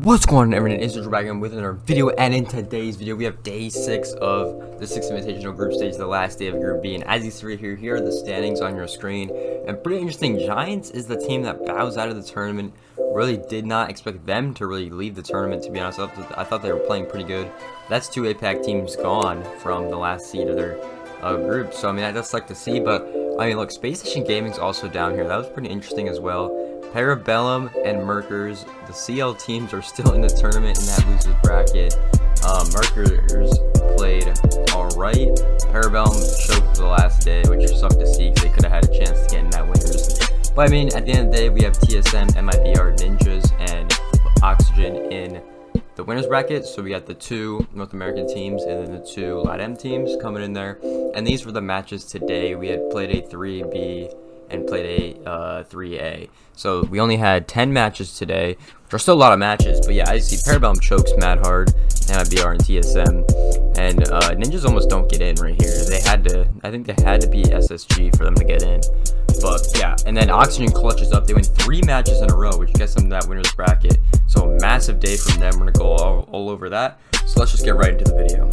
What's going on, everyone? It's back again with another video, and in today's video we have day 6 of the 6th Invitational group stage, the last day of Group B. And as you see here are the standings on your screen. And pretty interesting, Giants is the team that bows out of the tournament. Really did not expect them to really leave the tournament, to be honest. I thought they were playing pretty good. That's 2 APAC teams gone from the last seed of their group, so I mean, I just like to see. But I mean, look, Space Station Gaming's also down here. That was pretty interesting as well. Parabellum and Merkers, the CL teams, are still in the tournament in that losers bracket. Merkers played alright. Parabellum choked the last day, which sucked to see because they could have had a chance to get in that winners. But I mean, at the end of the day, we have TSM, MIBR, Ninjas, and Oxygen in the winners bracket. So we got the 2 North American teams and then the 2 LATAM teams coming in there. And these were the matches today. We had played a 3B and played a 3A. So we only had 10 matches today, which are still a lot of matches. But yeah, I see Parabellum chokes mad hard, MIBR and TSM, and Ninjas almost don't get in right here. They had to, I think they had to be SSG for them to get in. But yeah, and then Oxygen clutches up. They win 3 matches in a row, which gets them to that winner's bracket. So a massive day from them. We're gonna go all over that. So let's just get right into the video.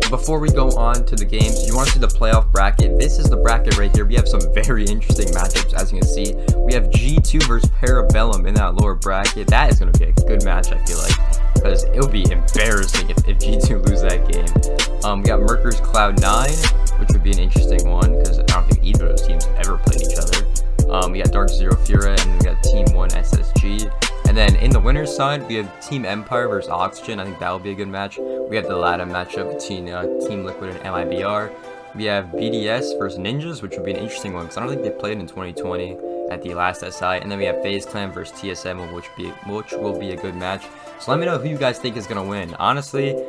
Before we go on to the games, you want to see the playoff bracket. This is the bracket right here. We have some very interesting matchups, as you can see. We have G2 versus Parabellum in that lower bracket. That is going to be a good match, I feel like, because it would be embarrassing if G2 lose that game. We got Merkers Cloud9, which would be an interesting one, because I don't think either of those teams have ever played each other. We got Dark Zero Fura, and then we got Team 1 SSG. And then in the winner's side, we have Team Empire versus Oxygen. I think that will be a good match. We have the LATAM matchup between Team Liquid and MIBR. We have BDS versus Ninjas, which would be an interesting one because I don't think they played in 2020 at the last SI. And then we have FaZe Clan versus TSM, which will be a good match. So let me know who you guys think is going to win. Honestly,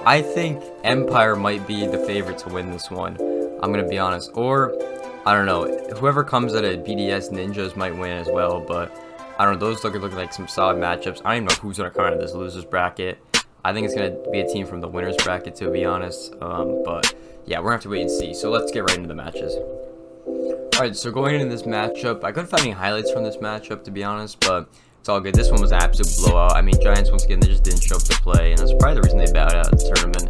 I think Empire might be the favorite to win this one. I'm going to be honest. Or, I don't know, whoever comes at a BDS Ninjas might win as well, but I don't know, those look like some solid matchups. I don't even know who's going to come out of this losers bracket. I think it's going to be a team from the winners bracket, to be honest. But yeah, we're going to have to wait and see. So let's get right into the matches. Alright, so going into this matchup, I couldn't find any highlights from this matchup, to be honest, but it's all good. This one was an absolute blowout. I mean, Giants, once again, they just didn't show up to play, and that's probably the reason they bowed out of the tournament.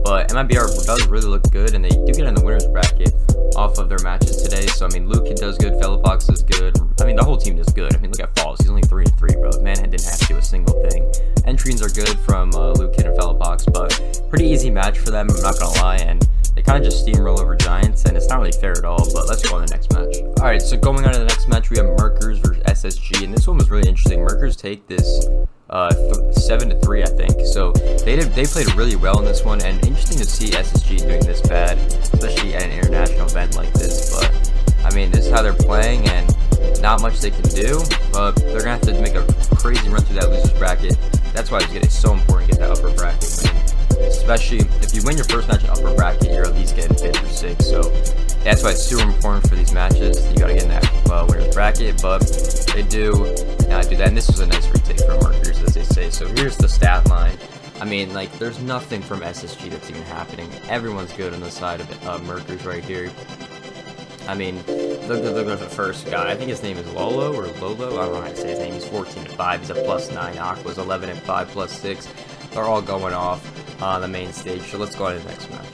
But MIBR does really look good, and they do get in the winners bracket off of their matches today. So I mean, Luke does good, Fellapox is good. I mean, the whole team does good. I mean, look at Falls, he's only 3-3, bro. Man didn't have to do a single thing. Entrines are good from Luke and Fellapox, but pretty easy match for them, I'm not gonna lie. And they kind of just steamroll over Giants, and it's not really fair at all. But let's go on to the next match. Alright, so going on to the next match, we have Merkers versus SSG, and this one was really interesting. Merkers take this 7-3, I think. So they played really well in this one, and interesting to see SSG doing this bad, especially at an international event like this. But I mean, this is how they're playing, and not much they can do. But they're gonna have to make a crazy run through that losers bracket. That's why it's so important to get that upper bracket win. Especially if you win your first match in upper bracket, you're at least getting 5th or 6th. So that's why it's super important for these matches. You gotta get in that winners bracket, but they do do that. And this was a nice retake for Merkers, as they say. So here's the stat line. I mean, like, there's nothing from SSG that's even happening. Everyone's good on the side of Merkers right here. I mean, look at the first guy. I think his name is Lolo or Lolo. I don't know how to say his name. He's 14-5. He's a +9. Aqua's 11-5, +6. They're all going off on the main stage. So let's go on to the next match.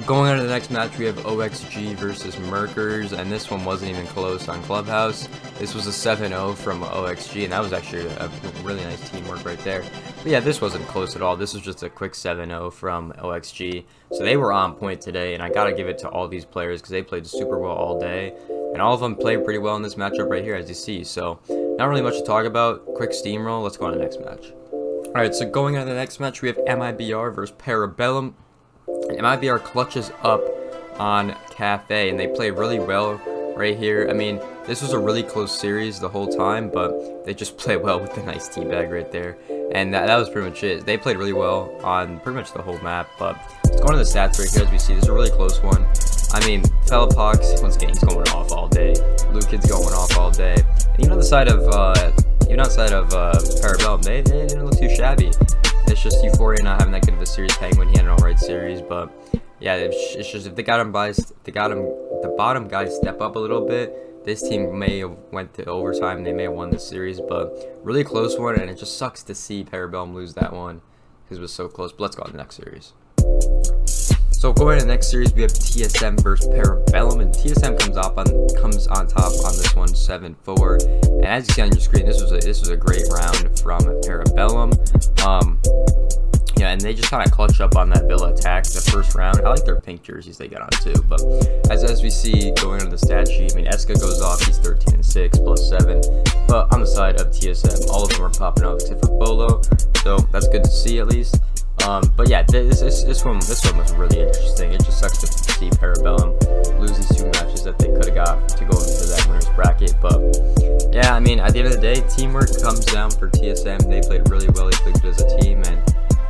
Going on to the next match, we have OXG versus Merkers, and this one wasn't even close on Clubhouse. This was a 7-0 from OXG, and that was actually a really nice teamwork right there. But yeah, this wasn't close at all. This was just a quick 7-0 from OXG. So they were on point today, and I gotta give it to all these players because they played super well all day, and all of them played pretty well in this matchup right here, as you see. So not really much to talk about. Quick steamroll. Let's go on to the next match. Alright, so going on to the next match, we have MIBR versus Parabellum. And MIBR clutches up on Cafe, and they play really well right here. I mean, this was a really close series the whole time, but they just play well with the nice teabag right there. And that was pretty much it. They played really well on pretty much the whole map. But let's go on to the stats right here. As we see, this is a really close one. I mean, Fellapox, once again, he's going off all day. Lucid's going off all day. And even on the side of Parabellum, they didn't look too shabby. It's just Euphoria not having that good of a series. Penguin, he had an alright series, but yeah, it's just if they got him the bottom guys step up a little bit, this team may have went to overtime. They may have won this series, but really close one, and it just sucks to see Parabellum lose that one because it was so close. But let's go on to the next series. So going to the next series, we have TSM versus Parabellum, and TSM comes on top on this one, 7-4. And as you see on your screen, this was a great round from Parabellum. Yeah, and they just kind of clutch up on that Villa attack the first round. I like their pink jerseys they got on too. But as we see going on the stat sheet, I mean, Eska goes off. He's 13-6 plus 7. But on the side of TSM, all of them are popping off except for Bolo. So that's good to see at least. But yeah, this one was really interesting. It just sucks to see Parabellum lose these 2 matches that they could have got to go into that winner's bracket. But yeah, I mean, at the end of the day, teamwork comes down for TSM. They played really well. They played good as a team, and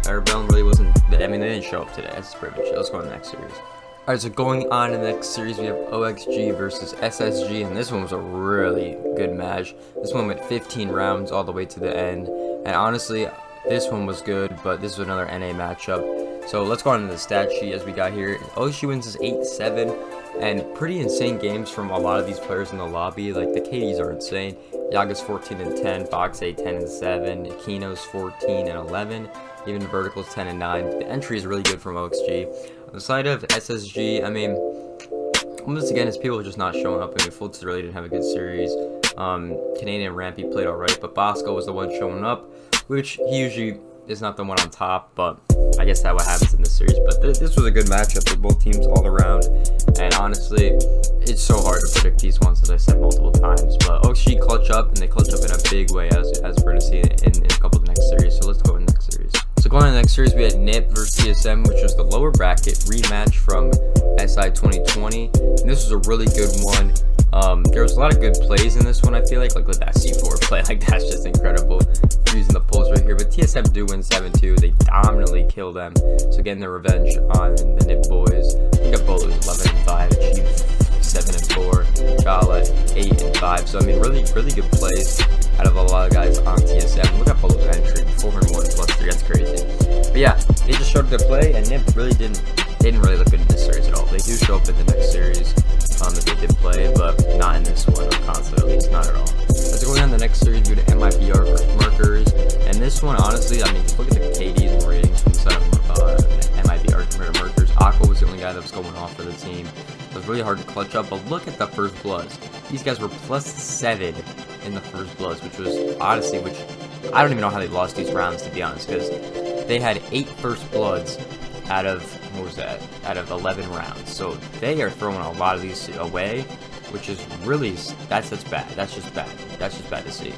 Parabellum really wasn't. I mean, they didn't show up today. That's pretty much it. Let's go to the next series. All right, so going on to the next series, we have OXG versus SSG, and this one was a really good match. This one went 15 rounds all the way to the end, and honestly, this one was good, but this was another NA matchup. So let's go on to the stat sheet as we got here. OXG wins is 8-7, and pretty insane games from a lot of these players in the lobby. Like, the KDs are insane. Yaga's 14-10, Fox 10-7, Kino's 14-11, even Vertical's 10-9. The entry is really good from OXG. On the side of SSG, I mean, once again, his people are just not showing up. I mean, Fultz really didn't have a good series. Canadian Rampy played alright, but Bosco was the one showing up, which he usually is not the one on top, but I guess that's what happens in this series. But this was a good matchup for both teams all around, and honestly, it's so hard to predict these ones, as I said multiple times. But OXG clutch up, and they clutch up in a big way, as we're going to see in a couple of the next series. So let's go in the next series. So going to the next series, we had NIP versus TSM, which was the lower bracket rematch from SI 2020, and this was a really good one. There was a lot of good plays in this one, I feel like that C4 play, like, that's just incredible. Using the pulse right here, but TSM do win 7-2. They dominantly kill them, so getting their revenge on the NIP boys. We got Bowlers 11-5, Chief 7-4, Gala 8-5. So I mean, really good plays out of a lot of guys on TSM. Look at Bowlers entry, 401 plus 3. That's crazy. But yeah, they just showed good play, and NIP really didn't really look good in this series at all. They do show up in the next series that they did play, but not in this one, or console at least, not at all. As we're going on the next series, we go to MIBR versus Merkers, and this one, honestly, I mean, just look at the KDs and ratings from the side of MIBR compared to Merkers. Aqua was the only guy that was going off for the team. It was really hard to clutch up, but look at the first bloods. These guys were +7 in the first bloods, which was honestly, which I don't even know how they lost these rounds, to be honest, because they had 8 first bloods out of, what was that, out of 11 rounds. So they are throwing a lot of these away, which is really, that's bad. That's just bad. That's just bad to see.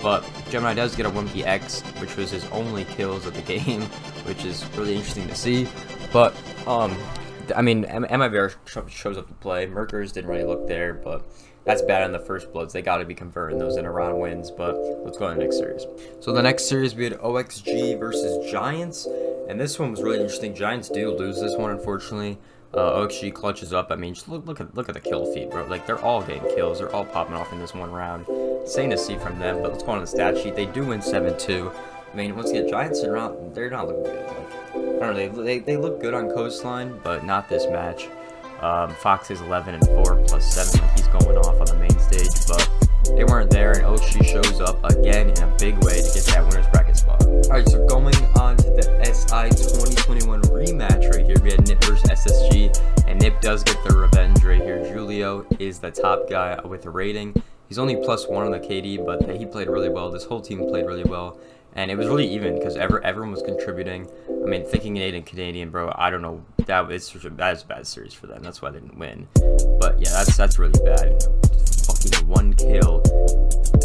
But Gemini does get a 1PX, which was his only kills of the game, which is really interesting to see. But, I mean, MIBR shows up to play. Merkers didn't really look there, but that's bad on the first bloods. They got to be converting those into round wins. But let's go on to the next series. So the next series, we had OXG versus Giants, and this one was really interesting. Giants do lose this one, unfortunately. OXG clutches up. I mean, just look at the kill feed, bro. Like, they're all getting kills. They're all popping off in this one round. Insane to see from them. But let's go on the stat sheet. They do win 7-2. I mean, once again, Giants are not. They're not looking good. Like, I don't know. They look good on Coastline, but not this match. Fox is 11-4 plus 7. Like, he's going off on the main stage, but they weren't there, and OXG shows up again in a big way to get that winner's bracket spot. Alright, so going on to the SI 2021 rematch right here, we had NIP versus SSG, and NIP does get their revenge right here. Julio is the top guy with a rating. He's only +1 on the KD, but he played really well. This whole team played really well, and it was really even because everyone was contributing. I mean, thinking Canadian, bro, I don't know. That was a bad series for them. That's why they didn't win. But yeah, that's really bad. Fucking 1 kill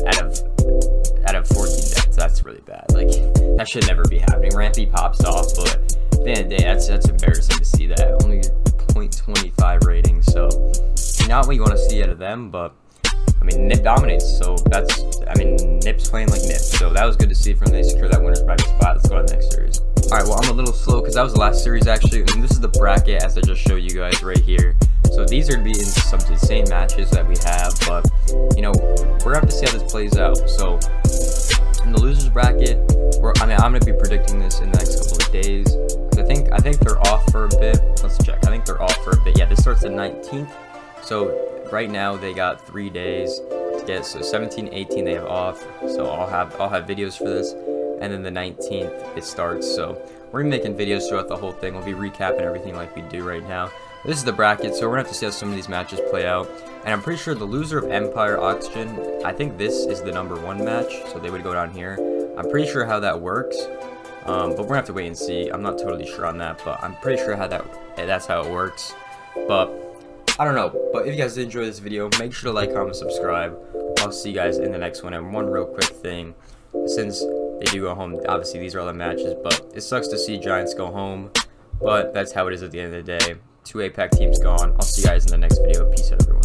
out of 14 deaths. That's really bad. Like, that should never be happening. Rampy pops off, but at the end of the day, that's embarrassing to see that. Only 0.25 rating, so not what you want to see out of them. But I mean, NIP dominates, so that's, I mean, NIP's playing like NIP, so that was good to see from them. They secure that winner's bracket spot. Let's go to the next series. Alright, well, I'm a little slow because that was the last series, actually, and this is the bracket as I just showed you guys right here. So these are going to be in some insane matches that we have, but, you know, we're going to have to see how this plays out. So, in the losers bracket, I'm going to be predicting this in the next couple of days. I think they're off for a bit. Let's check. I think they're off for a bit. Yeah, this starts the 19th. So right now they got 3 days to get, so 17, 18 they have off. So I'll have videos for this, and then the 19th it starts. So we're gonna be making videos throughout the whole thing. We'll be recapping everything like we do right now. This is the bracket, so we're gonna have to see how some of these matches play out. And I'm pretty sure the loser of Empire Oxygen, I think this is the #1 match, so they would go down here. I'm pretty sure how that works, but we're gonna have to wait and see. I'm not totally sure on that, but I'm pretty sure how that's how it works. But I don't know. But if you guys did enjoy this video, make sure to like, comment, subscribe. I'll see you guys in the next one. And one real quick thing, since they do go home, obviously these are all the matches, but it sucks to see Giants go home, but that's how it is at the end of the day. 2 APAC teams gone. I'll see you guys in the next video. Peace out, everyone.